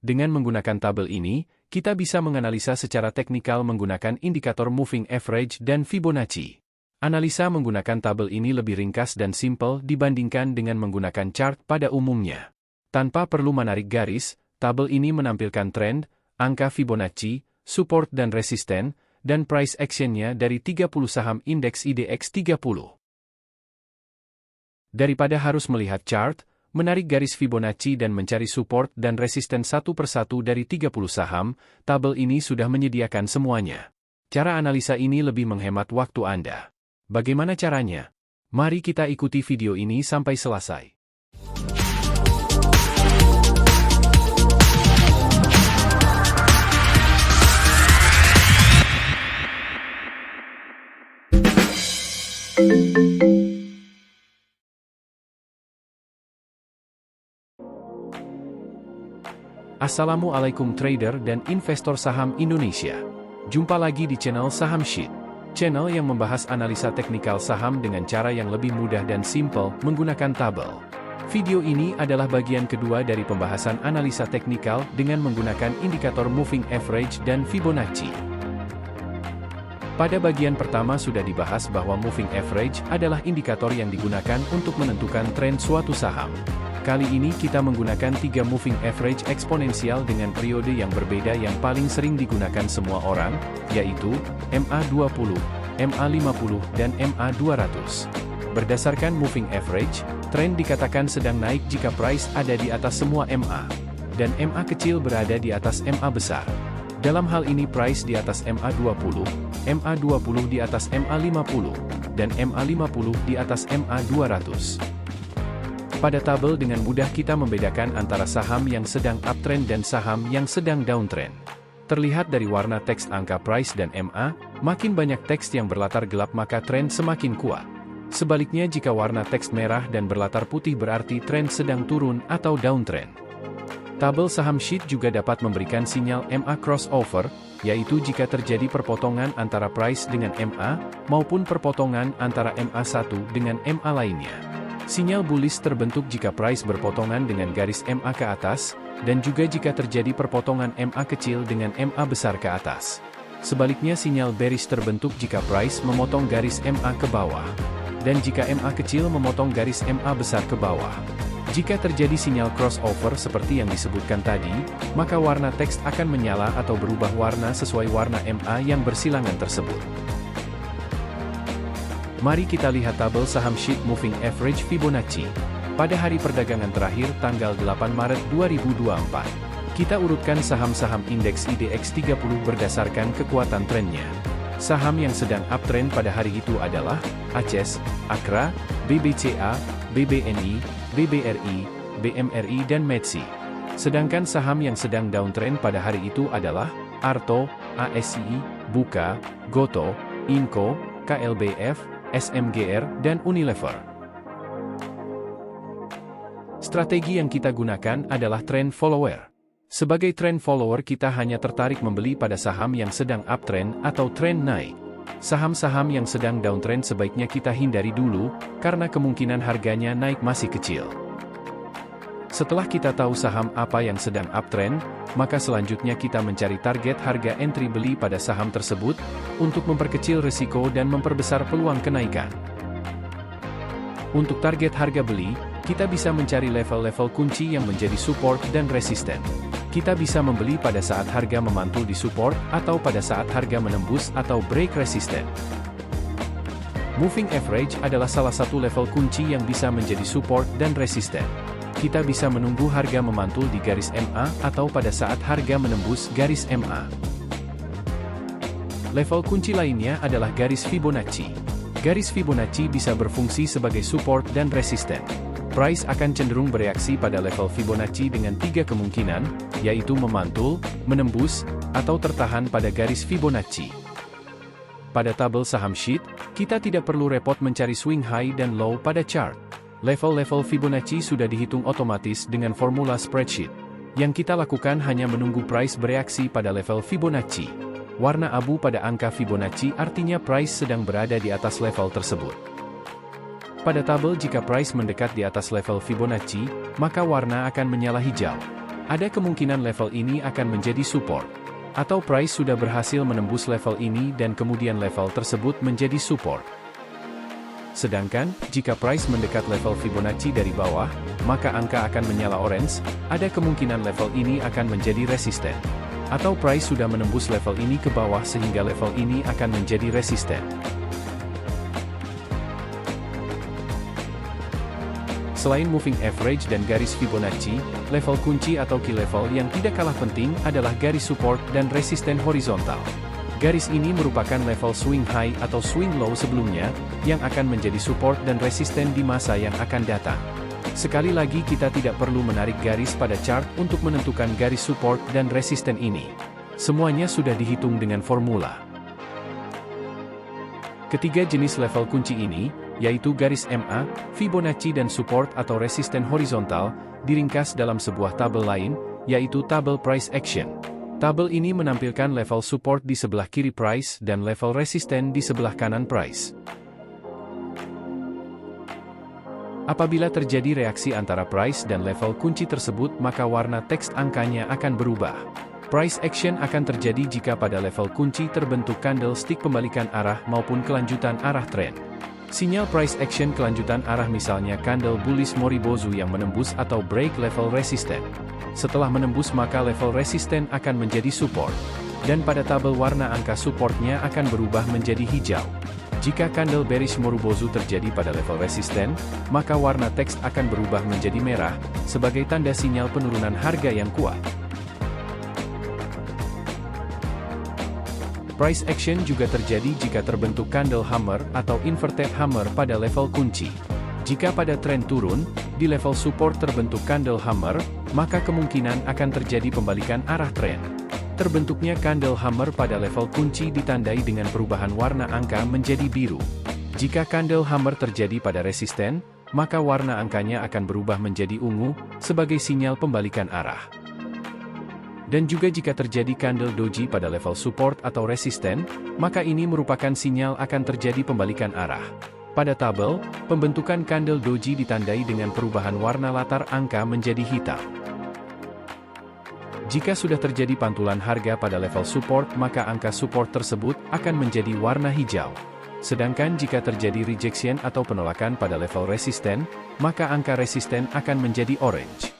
Dengan menggunakan tabel ini, kita bisa menganalisa secara teknikal menggunakan indikator moving average dan Fibonacci. Analisa menggunakan tabel ini lebih ringkas dan simpel dibandingkan dengan menggunakan chart pada umumnya. Tanpa perlu menarik garis, tabel ini menampilkan trend, angka Fibonacci, support dan resisten, dan price action-nya dari 30 saham indeks IDX 30. Daripada harus melihat chart, menarik garis Fibonacci dan mencari support dan resisten satu persatu dari 30 saham, tabel ini sudah menyediakan semuanya. Cara analisa ini lebih menghemat waktu Anda. Bagaimana caranya? Mari kita ikuti video ini sampai selesai. Assalamualaikum trader dan investor saham Indonesia. Jumpa lagi di channel Saham Sheet. Channel yang membahas analisa teknikal saham dengan cara yang lebih mudah dan simpel menggunakan tabel. Video ini adalah bagian kedua dari pembahasan analisa teknikal dengan menggunakan indikator moving average dan Fibonacci. Pada bagian pertama sudah dibahas bahwa moving average adalah indikator yang digunakan untuk menentukan tren suatu saham. Kali ini kita menggunakan 3 moving average eksponensial dengan periode yang berbeda yang paling sering digunakan semua orang, yaitu MA20, MA50, dan MA200. Berdasarkan moving average, tren dikatakan sedang naik jika price ada di atas semua MA, dan MA kecil berada di atas MA besar. Dalam hal ini price di atas MA20, MA20 di atas MA50, dan MA50 di atas MA200. Pada tabel dengan mudah kita membedakan antara saham yang sedang uptrend dan saham yang sedang downtrend. Terlihat dari warna teks angka price dan MA, makin banyak teks yang berlatar gelap maka tren semakin kuat. Sebaliknya jika warna teks merah dan berlatar putih berarti tren sedang turun atau downtrend. Tabel saham sheet juga dapat memberikan sinyal MA crossover, yaitu jika terjadi perpotongan antara price dengan MA, maupun perpotongan antara MA1 dengan MA lainnya. Sinyal bullish terbentuk jika price berpotongan dengan garis MA ke atas, dan juga jika terjadi perpotongan MA kecil dengan MA besar ke atas. Sebaliknya sinyal bearish terbentuk jika price memotong garis MA ke bawah, dan jika MA kecil memotong garis MA besar ke bawah. Jika terjadi sinyal crossover seperti yang disebutkan tadi, maka warna teks akan menyala atau berubah warna sesuai warna MA yang bersilangan tersebut. Mari kita lihat tabel saham sheet moving average Fibonacci. Pada hari perdagangan terakhir tanggal 8 Maret 2024. Kita urutkan saham-saham indeks IDX 30 berdasarkan kekuatan trennya. Saham yang sedang uptrend pada hari itu adalah ACES, AKRA, BBCA, BBNI, BBRI, BMRI dan METSI. Sedangkan saham yang sedang downtrend pada hari itu adalah ARTO, ASI, Buka, Goto, Inco, KLBF, SMGR, dan Unilever. Strategi yang kita gunakan adalah trend follower. Sebagai trend follower kita hanya tertarik membeli pada saham yang sedang uptrend atau trend naik. Saham-saham yang sedang downtrend sebaiknya kita hindari dulu, karena kemungkinan harganya naik masih kecil. Setelah kita tahu saham apa yang sedang uptrend, maka selanjutnya kita mencari target harga entry beli pada saham tersebut, untuk memperkecil risiko dan memperbesar peluang kenaikan. Untuk target harga beli, kita bisa mencari level-level kunci yang menjadi support dan resisten. Kita bisa membeli pada saat harga memantul di support, atau pada saat harga menembus atau break resisten. Moving average adalah salah satu level kunci yang bisa menjadi support dan resisten. Kita bisa menunggu harga memantul di garis MA atau pada saat harga menembus garis MA. Level kunci lainnya adalah garis Fibonacci. Garis Fibonacci bisa berfungsi sebagai support dan resisten. Price akan cenderung bereaksi pada level Fibonacci dengan 3 kemungkinan, yaitu memantul, menembus, atau tertahan pada garis Fibonacci. Pada tabel saham sheet, kita tidak perlu repot mencari swing high dan low pada chart. Level-level Fibonacci sudah dihitung otomatis dengan formula spreadsheet. Yang kita lakukan hanya menunggu price bereaksi pada level Fibonacci. Warna abu pada angka Fibonacci artinya price sedang berada di atas level tersebut. Pada tabel jika price mendekat di atas level Fibonacci, maka warna akan menyala hijau. Ada kemungkinan level ini akan menjadi support. Atau price sudah berhasil menembus level ini dan kemudian level tersebut menjadi support. Sedangkan, jika price mendekat level Fibonacci dari bawah, maka angka akan menyala orange, ada kemungkinan level ini akan menjadi resisten. Atau price sudah menembus level ini ke bawah sehingga level ini akan menjadi resisten. Selain moving average dan garis Fibonacci, level kunci atau key level yang tidak kalah penting adalah garis support dan resisten horizontal. Garis ini merupakan level swing high atau swing low sebelumnya, yang akan menjadi support dan resisten di masa yang akan datang. Sekali lagi kita tidak perlu menarik garis pada chart untuk menentukan garis support dan resisten ini. Semuanya sudah dihitung dengan formula. Ketiga jenis level kunci ini, yaitu garis MA, Fibonacci dan support atau resisten horizontal, diringkas dalam sebuah tabel lain, yaitu tabel price action. Tabel ini menampilkan level support di sebelah kiri price dan level resisten di sebelah kanan price. Apabila terjadi reaksi antara price dan level kunci tersebut, maka warna teks angkanya akan berubah. Price action akan terjadi jika pada level kunci terbentuk candlestick pembalikan arah maupun kelanjutan arah tren. Sinyal price action kelanjutan arah misalnya candle bullish Moribozu yang menembus atau break level resisten. Setelah menembus maka level resisten akan menjadi support. Dan pada tabel warna angka supportnya akan berubah menjadi hijau. Jika candle bearish Moribozu terjadi pada level resisten, maka warna teks akan berubah menjadi merah, sebagai tanda sinyal penurunan harga yang kuat. Price action juga terjadi jika terbentuk candle hammer atau inverted hammer pada level kunci. Jika pada tren turun, di level support terbentuk candle hammer, maka kemungkinan akan terjadi pembalikan arah tren. Terbentuknya candle hammer pada level kunci ditandai dengan perubahan warna angka menjadi biru. Jika candle hammer terjadi pada resisten, maka warna angkanya akan berubah menjadi ungu, sebagai sinyal pembalikan arah. Dan juga jika terjadi candle doji pada level support atau resisten, maka ini merupakan sinyal akan terjadi pembalikan arah. Pada tabel, pembentukan candle doji ditandai dengan perubahan warna latar angka menjadi hitam. Jika sudah terjadi pantulan harga pada level support, maka angka support tersebut akan menjadi warna hijau. Sedangkan jika terjadi rejection atau penolakan pada level resisten, maka angka resisten akan menjadi orange.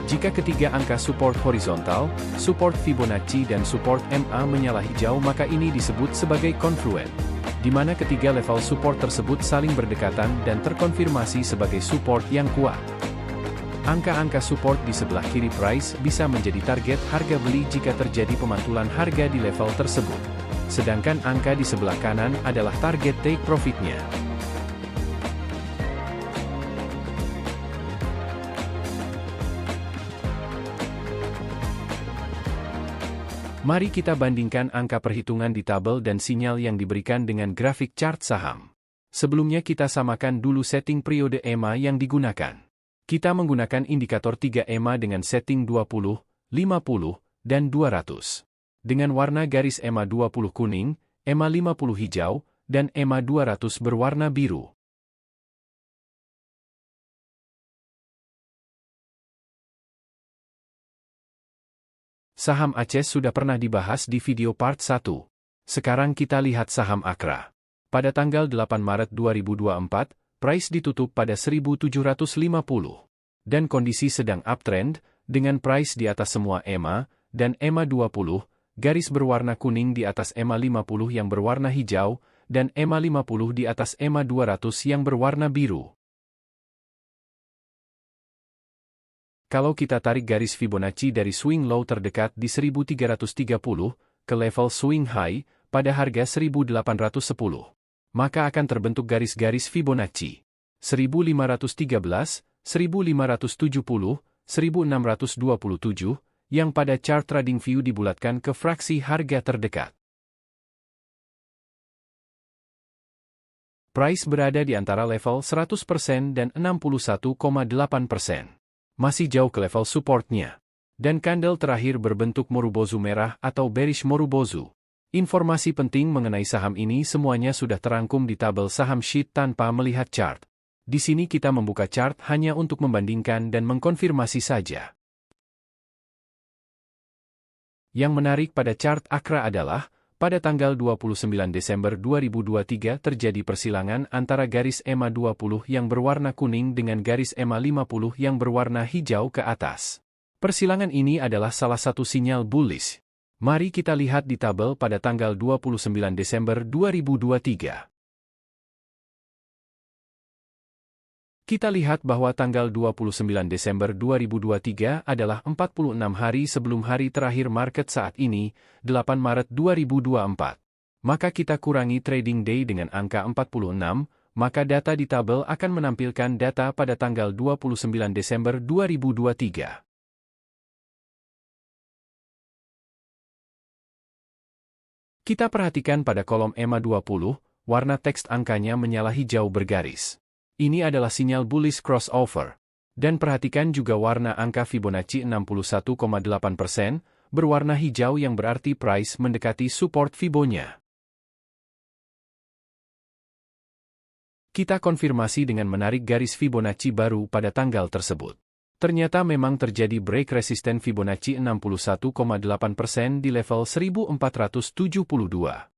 Jika ketiga angka support horizontal, support Fibonacci dan support MA menyala hijau, maka ini disebut sebagai confluent, di mana ketiga level support tersebut saling berdekatan dan terkonfirmasi sebagai support yang kuat. Angka-angka support di sebelah kiri price bisa menjadi target harga beli jika terjadi pemantulan harga di level tersebut. Sedangkan angka di sebelah kanan adalah target take profitnya. Mari kita bandingkan angka perhitungan di tabel dan sinyal yang diberikan dengan grafik chart saham. Sebelumnya kita samakan dulu setting periode EMA yang digunakan. Kita menggunakan indikator 3 EMA dengan setting 20, 50, dan 200. Dengan warna garis EMA 20 kuning, EMA 50 hijau, dan EMA 200 berwarna biru. Saham Aces sudah pernah dibahas di video part 1. Sekarang kita lihat saham Akra. Pada tanggal 8 Maret 2024, price ditutup pada 1750. Dan kondisi sedang uptrend, dengan price di atas semua EMA, dan EMA 20, garis berwarna kuning di atas EMA 50 yang berwarna hijau, dan EMA 50 di atas EMA 200 yang berwarna biru. Kalau kita tarik garis Fibonacci dari swing low terdekat di 1330, ke level swing high, pada harga 1810, maka akan terbentuk garis-garis Fibonacci. 1513, 1570, 1627, yang pada chart TradingView dibulatkan ke fraksi harga terdekat. Price berada di antara level 100% dan 61,8%. Masih jauh ke level supportnya. Dan candle terakhir berbentuk Moribozu merah atau bearish Moribozu. Informasi penting mengenai saham ini semuanya sudah terangkum di tabel saham sheet tanpa melihat chart. Di sini kita membuka chart hanya untuk membandingkan dan mengkonfirmasi saja. Yang menarik pada chart AKRA adalah, pada tanggal 29 Desember 2023 terjadi persilangan antara garis EMA 20 yang berwarna kuning dengan garis EMA 50 yang berwarna hijau ke atas. Persilangan ini adalah salah satu sinyal bullish. Mari kita lihat di tabel pada tanggal 29 Desember 2023. Kita lihat bahwa tanggal 29 Desember 2023 adalah 46 hari sebelum hari terakhir market saat ini, 8 Maret 2024. Maka kita kurangi trading day dengan angka 46, maka data di tabel akan menampilkan data pada tanggal 29 Desember 2023. Kita perhatikan pada kolom EMA 20, warna teks angkanya menyala hijau bergaris. Ini adalah sinyal bullish crossover. Dan perhatikan juga warna angka Fibonacci 61,8%, berwarna hijau yang berarti price mendekati support Fibonya. Kita konfirmasi dengan menarik garis Fibonacci baru pada tanggal tersebut. Ternyata memang terjadi break resisten Fibonacci 61,8% di level 1472.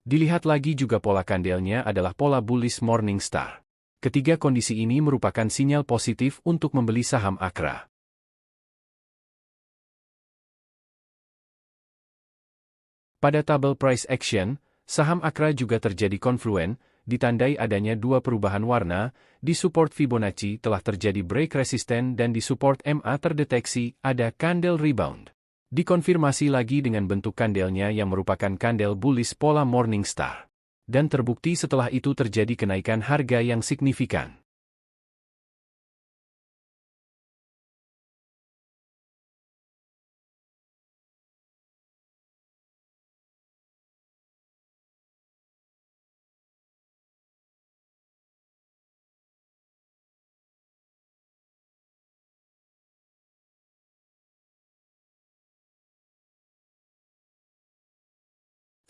Dilihat lagi juga pola kandelnya adalah pola bullish Morningstar. Ketiga kondisi ini merupakan sinyal positif untuk membeli saham AKRA. Pada tabel price action, saham AKRA juga terjadi konfluen, ditandai adanya dua perubahan warna, di support Fibonacci telah terjadi break resisten dan di support MA terdeteksi ada candle rebound. Dikonfirmasi lagi dengan bentuk kandelnya yang merupakan kandel bullish pola Morningstar. Dan terbukti setelah itu terjadi kenaikan harga yang signifikan.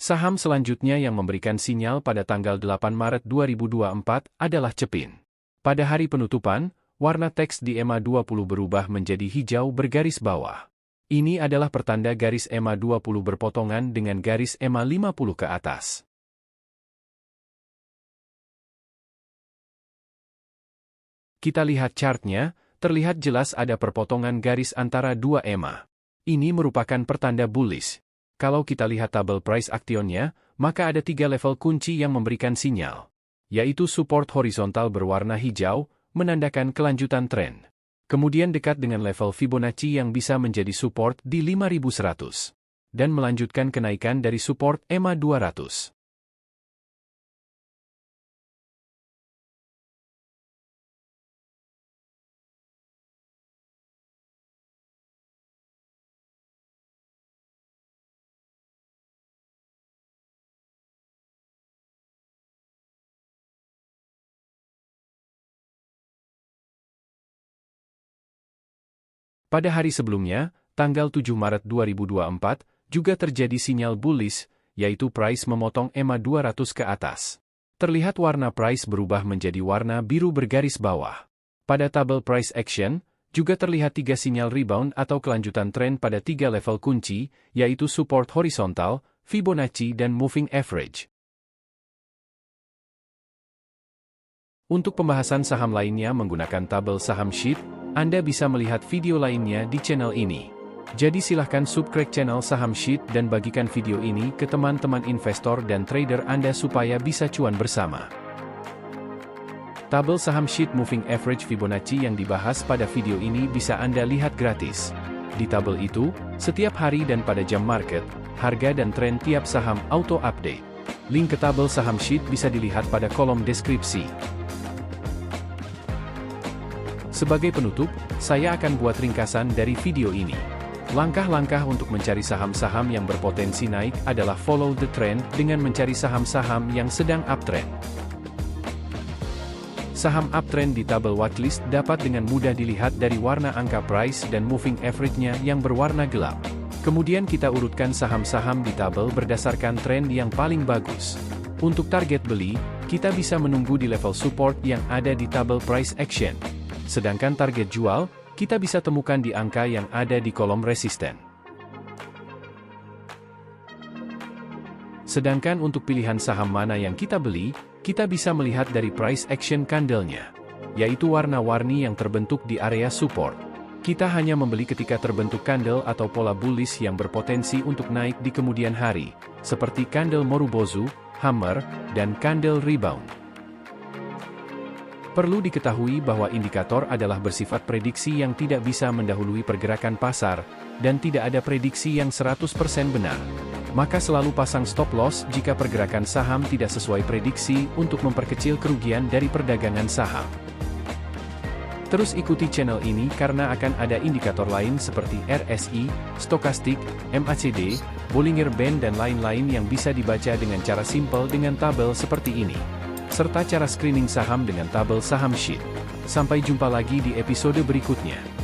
Saham selanjutnya yang memberikan sinyal pada tanggal 8 Maret 2024 adalah Cepin. Pada hari penutupan, warna teks di EMA 20 berubah menjadi hijau bergaris bawah. Ini adalah pertanda garis EMA 20 berpotongan dengan garis EMA 50 ke atas. Kita lihat chartnya, terlihat jelas ada perpotongan garis antara dua EMA. Ini merupakan pertanda bullish. Kalau kita lihat tabel price actionnya, maka ada tiga level kunci yang memberikan sinyal, yaitu support horizontal berwarna hijau, menandakan kelanjutan tren. Kemudian dekat dengan level Fibonacci yang bisa menjadi support di 5100. Dan melanjutkan kenaikan dari support EMA 200. Pada hari sebelumnya, tanggal 7 Maret 2024, juga terjadi sinyal bullish, yaitu price memotong EMA 200 ke atas. Terlihat warna price berubah menjadi warna biru bergaris bawah. Pada tabel price action, juga terlihat tiga sinyal rebound atau kelanjutan tren pada tiga level kunci, yaitu support horizontal, Fibonacci dan moving average. Untuk pembahasan saham lainnya menggunakan tabel saham sheet, Anda bisa melihat video lainnya di channel ini. Jadi silahkan subscribe channel Saham Sheet dan bagikan video ini ke teman-teman investor dan trader Anda supaya bisa cuan bersama. Tabel saham sheet moving average Fibonacci yang dibahas pada video ini bisa Anda lihat gratis. Di tabel itu, setiap hari dan pada jam market, harga dan tren tiap saham auto-update. Link ke tabel saham sheet bisa dilihat pada kolom deskripsi. Sebagai penutup, saya akan buat ringkasan dari video ini. Langkah-langkah untuk mencari saham-saham yang berpotensi naik adalah follow the trend dengan mencari saham-saham yang sedang uptrend. Saham uptrend di tabel watchlist dapat dengan mudah dilihat dari warna angka price dan moving average-nya yang berwarna gelap. Kemudian kita urutkan saham-saham di tabel berdasarkan tren yang paling bagus. Untuk target beli, kita bisa menunggu di level support yang ada di tabel price action. Sedangkan target jual, kita bisa temukan di angka yang ada di kolom resisten. Sedangkan untuk pilihan saham mana yang kita beli, kita bisa melihat dari price action candle-nya, yaitu warna-warni yang terbentuk di area support. Kita hanya membeli ketika terbentuk candle atau pola bullish yang berpotensi untuk naik di kemudian hari, seperti candle Morubozu, Hammer, dan candle rebound. Perlu diketahui bahwa indikator adalah bersifat prediksi yang tidak bisa mendahului pergerakan pasar, dan tidak ada prediksi yang 100% benar. Maka selalu pasang stop loss jika pergerakan saham tidak sesuai prediksi untuk memperkecil kerugian dari perdagangan saham. Terus ikuti channel ini karena akan ada indikator lain seperti RSI, stokastik, MACD, Bollinger Band dan lain-lain yang bisa dibaca dengan cara simpel dengan tabel seperti ini. Serta cara screening saham dengan tabel saham sheet. Sampai jumpa lagi di episode berikutnya.